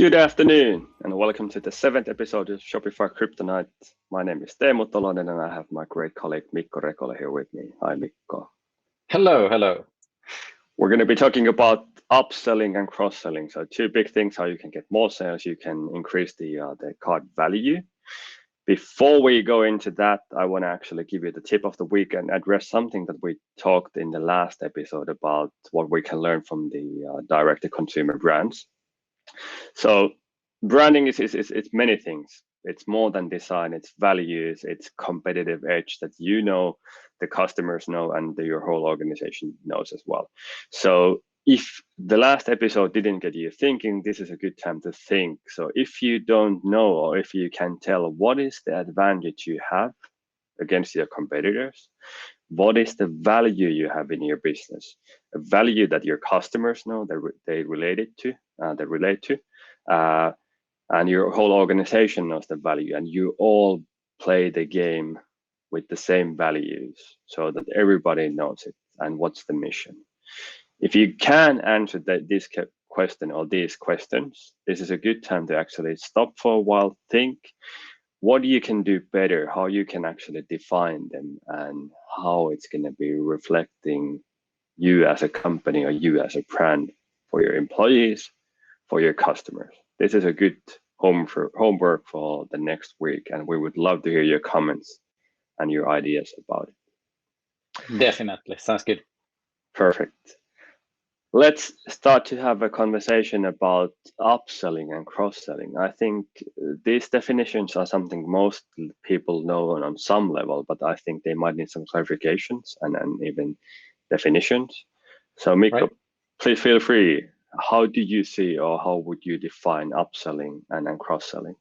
Good afternoon, and welcome to the 7th episode of Shopify Kryptonite. My name is Teemu Tolonen, and I have my great colleague Mikko Rekola here with me. Hi, Mikko. Hello. We're going to be talking about upselling and cross-selling. So two big things: how you can get more sales, you can increase the cart value. Before we go into that, I want to actually give you the tip of the week and address something that we talked in the last episode about what we can learn from the direct-to-consumer brands. So branding is it's many things. It's more than design, it's values, it's competitive edge that the customers know, and your whole organization knows as well. So if the last episode didn't get you thinking, this is a good time to think. So if you don't know, or if you can tell what is the advantage you have against your competitors, what is the value you have in your business, a value that your customers know that they relate to, and your whole organization knows the value, and you all play the game with the same values so that everybody knows it and what's the mission. If you can answer this question or these questions, this is a good time to actually stop for a while, think what you can do better, how you can actually define them, and how it's going to be reflecting you as a company or you as a brand for your employees, for your customers. This is a good homework for the next week, and we would love to hear your comments and your ideas about it. Definitely, sounds good. Perfect. Let's start to have a conversation about upselling and cross-selling. I think these definitions are something most people know on some level, but I think they might need some clarifications and even definitions. So Mikko, right. Please feel free. How do you see, or how would you define upselling and cross-selling?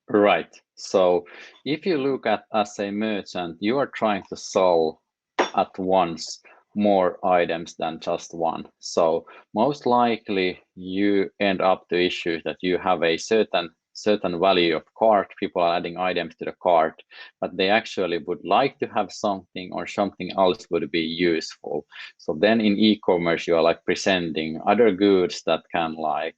Right. So if you look at as a merchant, you are trying to sell at once more items than just one. So most likely you end up to issues that you have a certain value of cart, people are adding items to the cart, but they actually would like to have something, or something else would be useful. So then in e-commerce, you are like presenting other goods that can like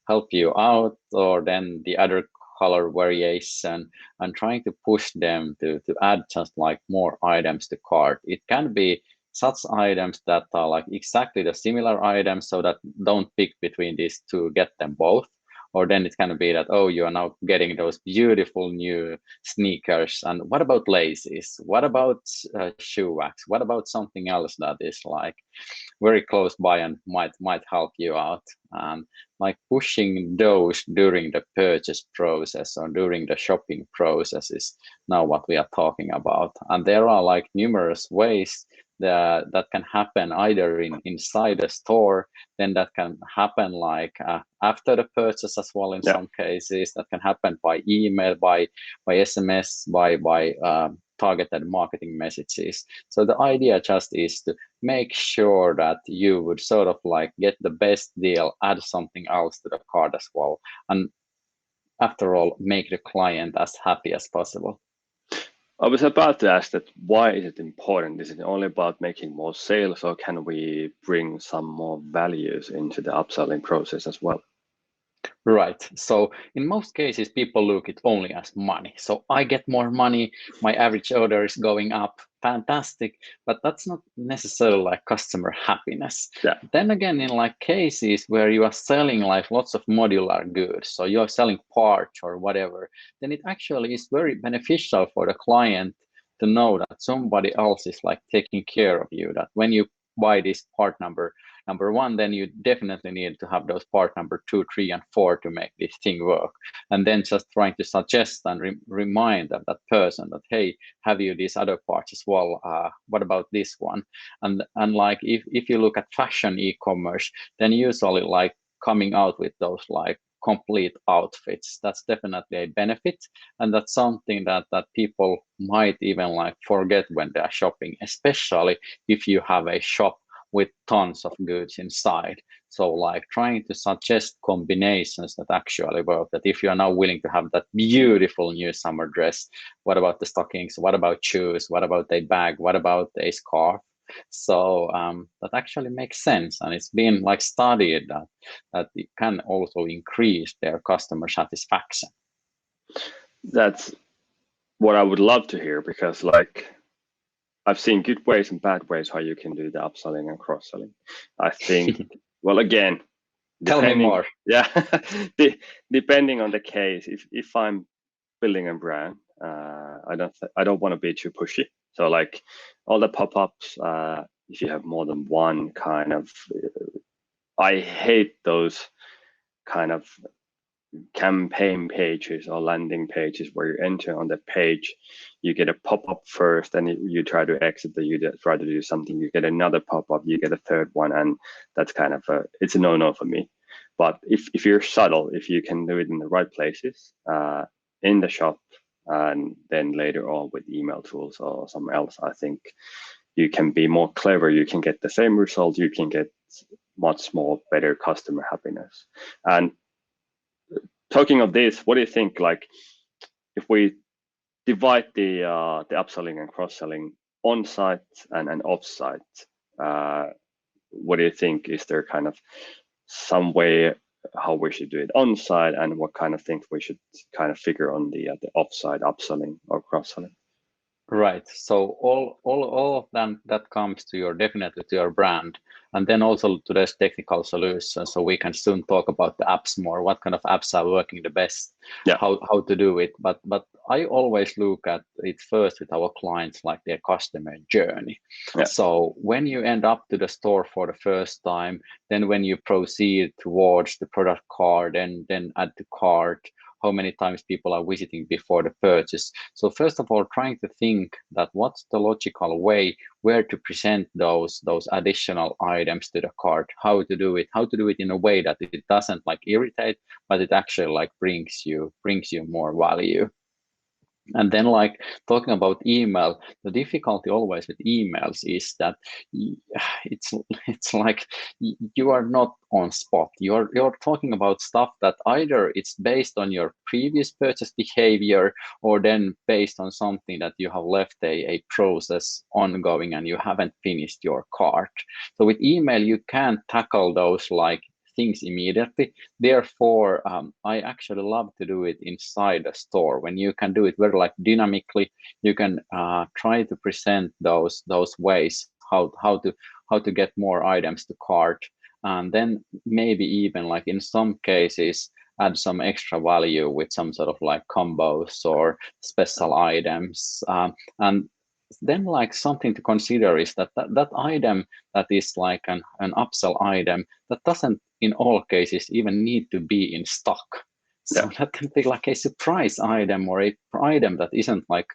help you out, or then the other color variation, and trying to push them to add just like more items to cart. It can be such items that are like exactly the similar items, so that don't pick between these two, get them both. Or then it can be that, oh, you are now getting those beautiful new sneakers, and what about laces? What about shoe wax? What about something else that is like very close by and might help you out? And like pushing those during the purchase process or during the shopping process is now what we are talking about. And there are like numerous ways that can happen either inside the store, then that can happen like after the purchase as well in some cases, that can happen by email, by SMS, by targeted marketing messages. So the idea just is to make sure that you would sort of like get the best deal, add something else to the cart as well, and after all, make the client as happy as possible. I was about to ask that, why is it important? Is it only about making more sales, or can we bring some more values into the upselling process as well? Right. So in most cases, people look it only as money. So I get more money, my average order is going up, fantastic, but that's not necessarily like customer happiness. Yeah. Then again, in like cases where you are selling like lots of modular goods, so you're selling parts or whatever, then it actually is very beneficial for the client to know that somebody else is like taking care of you, that when you buy this part number one, then you definitely need to have those part number 2, 3, and 4 to make this thing work. And then just trying to suggest and remind that person that, hey, have you these other parts as well? What about this one? And like if you look at fashion e-commerce, then usually like coming out with those like complete outfits, that's definitely a benefit, and that's something that people might even like forget when they are shopping, especially if you have a shop with tons of goods inside. So like trying to suggest combinations that actually work, that if you are now willing to have that beautiful new summer dress, what about the stockings? What about shoes? What about a bag? What about a scarf? So that actually makes sense, and it's been like studied that it can also increase their customer satisfaction. That's what I would love to hear, because like I've seen good ways and bad ways how you can do the upselling and cross-selling. I think, well, again, Tell me depending, more. yeah, depending on the case, if I'm building a brand, I don't want to be too pushy. So like all the pop-ups, if you have more than one kind of, I hate those kind of campaign pages or landing pages where you enter on the page, you get a pop-up first, and you try to exit, you try to do something, you get another pop-up, you get a third one, and that's kind of it's a no-no for me. But if you're subtle, if you can do it in the right places, in the shop, and then later on with email tools or something else, I think you can be more clever, you can get the same result, you can get much more better customer happiness. And talking of this, what do you think, like if we divide the upselling and cross-selling on-site and off-site, what do you think, is there kind of some way how we should do it on-site, and what kind of things we should kind of figure on the off-site upselling or cross-selling? Right. So all of them that comes to definitely to your brand, and then also to this technical solution. So we can soon talk about the apps more. What kind of apps are working the best? Yeah. How to do it. But I always look at it first with our clients, like their customer journey. Yeah. So when you end up to the store for the first time, then when you proceed towards the product card, and then add to cart, how many times people are visiting before the purchase. So first of all, trying to think that what's the logical way where to present those additional items to the cart, how to do it in a way that it doesn't like irritate, but it actually like brings you more value. And then like talking about email, the difficulty always with emails is that it's like you are not on spot. You're talking about stuff that either it's based on your previous purchase behavior, or then based on something that you have left a process ongoing and you haven't finished your cart. So with email, you can't tackle those like things immediately. Therefore, I actually love to do it inside a store, when you can do it very like dynamically. You can try to present those ways how to get more items to cart, and then maybe even like in some cases add some extra value with some sort of like combos or special items. And then like something to consider is that item that is like an upsell item, that doesn't in all cases even need to be in stock. So Yeah. that can be like a surprise item, or a item that isn't like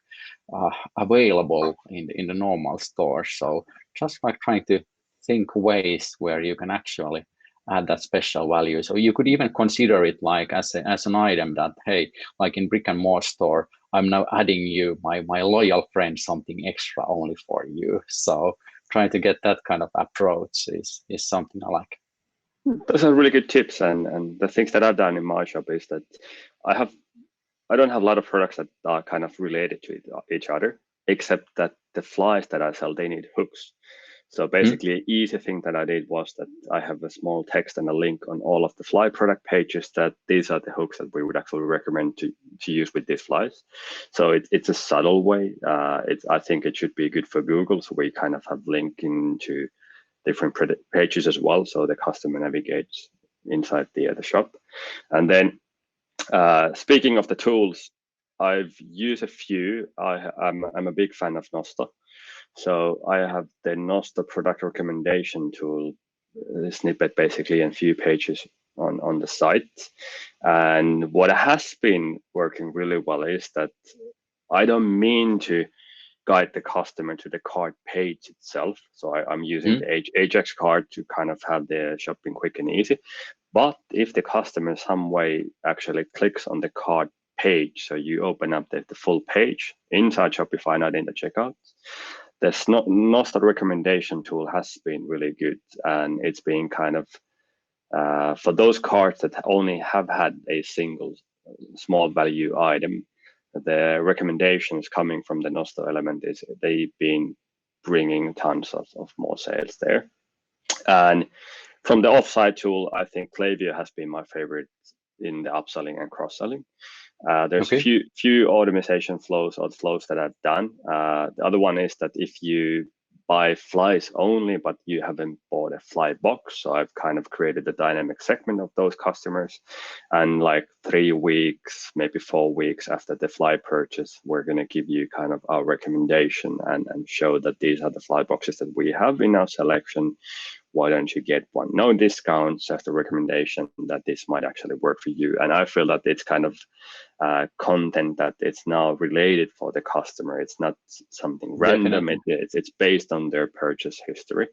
available in the normal store. So just like trying to think ways where you can actually add that special value. So you could even consider it like as an item that, hey, like in brick and mortar store, I'm now adding you, my loyal friend, something extra only for you. So trying to get that kind of approach is something I like. Those are really good tips, and the things that I've done in my shop is that I don't have a lot of products that are kind of related to each other, except that the flies that I sell, they need hooks. So basically, an easy thing that I did was that I have a small text and a link on all of the fly product pages that these are the hooks that we would actually recommend to use with these flies. So it's a subtle way. I think it should be good for Google. So we kind of have linking to different pages as well, so the customer navigates inside the shop. And then speaking of the tools, I've used a few. I'm a big fan of Nosto. So I have the Nosto product recommendation tool, the snippet basically, and few pages on the site. And what has been working really well is that I don't mean to guide the customer to the cart page itself. So I'm using the Ajax card to kind of have the shopping quick and easy. But if the customer some way actually clicks on the cart page, so you open up the full page inside Shopify, not in the checkout, the Nosto recommendation tool has been really good, and it's been kind of for those cards that only have had a single small value item, the recommendations coming from the Nosto element is they've been bringing tons of more sales there. And from the offsite tool, I think Klaviyo has been my favorite in the upselling and cross-selling. There's Okay. a few automation flows or flows that I've done. The other one is that if you buy flies only, but you haven't bought a fly box, so I've kind of created a dynamic segment of those customers, and like 3 weeks, maybe 4 weeks after the fly purchase, we're going to give you kind of our recommendation and show that these are the fly boxes that we have in our selection. Why don't you get one? No discounts, just a recommendation that this might actually work for you. And I feel that it's kind of content that it's now related for the customer. It's not something random. It's based on their purchase history.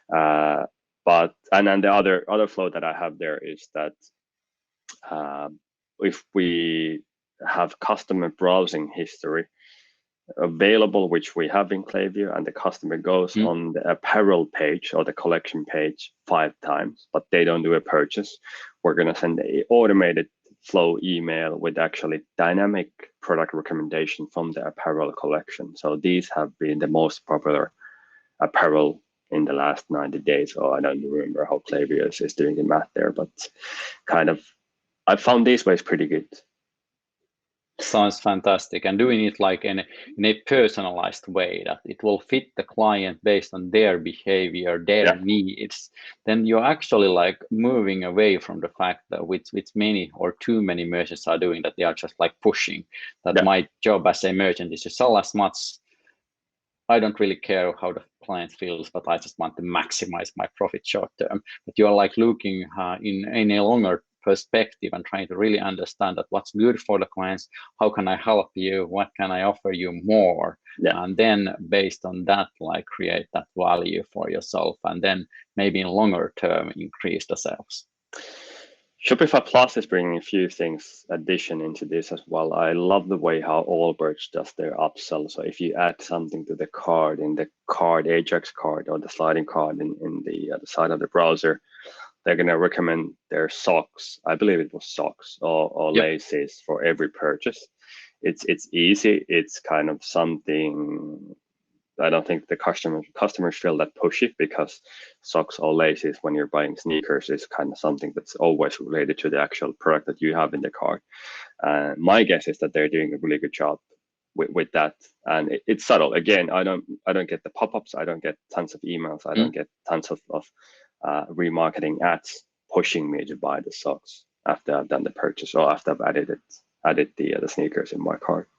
But then the other flow that I have there is that if we have customer browsing history available, which we have in Klaviyo, and the customer goes on the apparel page or the collection page 5 times, but they don't do a purchase, we're going to send an automated flow email with actually dynamic product recommendation from the apparel collection. So these have been the most popular apparel in the last 90 days. So I don't remember how Klaviyo is doing the math there, but kind of I found these ways pretty good. Sounds fantastic, and doing it like in a personalized way that it will fit the client based on their behavior, their needs. Then you're actually like moving away from the fact that which many or too many merchants are doing, that they are just like pushing that my job as a merchant is to sell as much. I don't really care how the client feels, but I just want to maximize my profit short term. But you're like looking in a longer perspective and trying to really understand that what's good for the clients, how can I help you, what can I offer you more, and then based on that, like create that value for yourself, and then maybe in longer term increase the sales. Shopify Plus is bringing a few things addition into this as well. I love the way how Allbirds does their upsell. So if you add something to the card, in the card, Ajax card, or the sliding card in the side of the browser, they're going to recommend their socks. I believe it was socks or laces for every purchase. It's easy. It's kind of something I don't think the customers feel that pushy, because socks or laces when you're buying sneakers is kind of something that's always related to the actual product that you have in the cart. My guess is that they're doing a really good job with that, and it's subtle. Again, I don't get the pop-ups. I don't get tons of emails. I don't get tons of remarketing ads pushing me to buy the socks after I've done the purchase or after I've added the sneakers in my cart.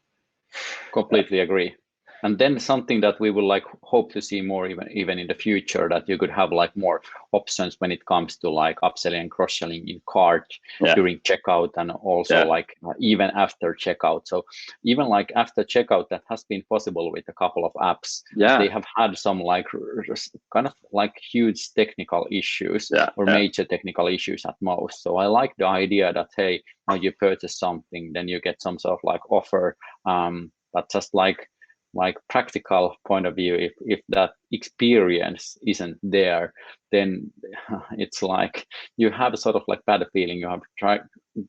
Completely agree. And then something that we will like hope to see more even in the future, that you could have like more options when it comes to like upselling and cross-selling in cart during checkout, and also like even after checkout. So even like after checkout, that has been possible with a couple of apps. They have had some like kind of like huge technical issues or major technical issues at most. So I like the idea that, hey, now you purchase something, then you get some sort of like offer, but just like practical point of view, if that experience isn't there, then it's like you have a sort of like bad feeling. You have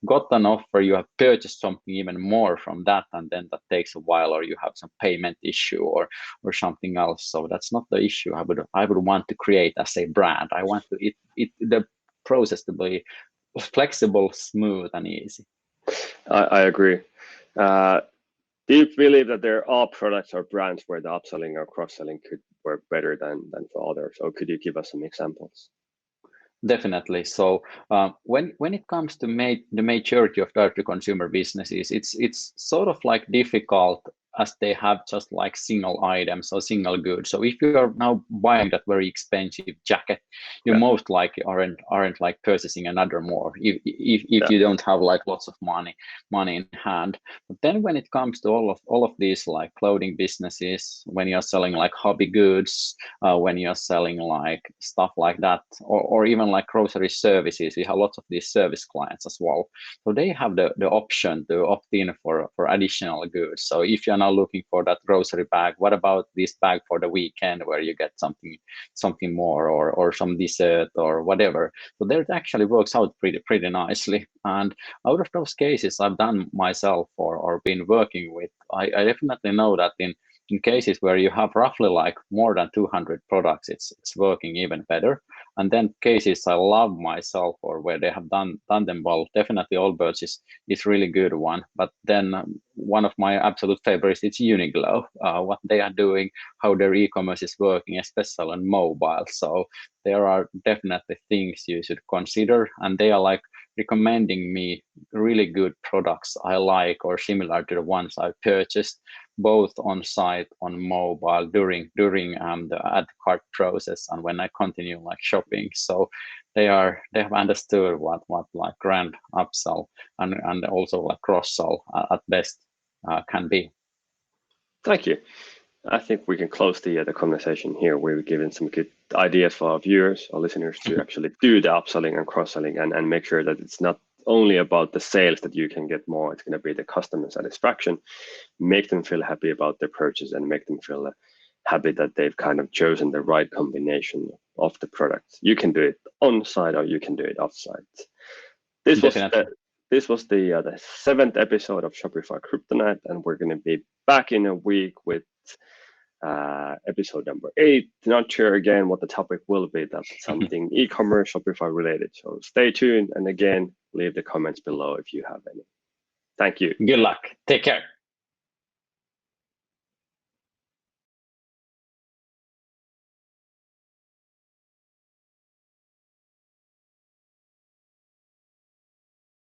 got an offer, you have purchased something even more from that, and then that takes a while, or you have some payment issue or something else. So that's not the issue I would want to create as a brand. I want to the process to be flexible, smooth, and easy. I agree. Do you believe that there are products or brands where the upselling or cross-selling could work better than for others? Or could you give us some examples? Definitely. So when it comes to the majority of direct-to-consumer businesses, it's sort of like difficult, as they have just like single items or single goods. So if you are now buying that very expensive jacket, you most likely aren't like purchasing another more if you don't have like lots of money in hand. But then when it comes to all of these like clothing businesses, when you're selling like hobby goods, when you're selling like stuff like that, or even like grocery services, we have lots of these service clients as well. So they have the option to opt in for additional goods. So if you're now looking for that grocery bag, what about this bag for the weekend where you get something more, or some dessert or whatever? So there it actually works out pretty nicely. And out of those cases I've done myself or been working with, I definitely know that in in cases where you have roughly like more than 200 products, it's working even better. And then cases I love myself, or where they have done them well, definitely Allbirds is really good one. But then one of my absolute favorites is Uniqlo, what they are doing, how their e-commerce is working, especially on mobile. So there are definitely things you should consider, and they are like recommending me really good products I like or similar to the ones I purchased, both on site, on mobile, during the ad cart process, and when I continue like shopping. So they have understood what like grand upsell and also like cross-sell at best can be. Thank you. I think we can close the conversation here. We've given some good ideas for our viewers, our listeners, to actually do the upselling and cross-selling, and make sure that it's not only about the sales that you can get more. It's going to be the customer satisfaction, make them feel happy about their purchase, and make them feel happy that they've kind of chosen the right combination of the products. You can do it on site or you can do it off site. This was the 7th episode of Shopify Kryptonite, and we're going to be back in a week with episode number 8. Not sure again what the topic will be. That's something e-commerce, Shopify related. So stay tuned, and again, leave the comments below if you have any. Thank you. Good luck. Take care.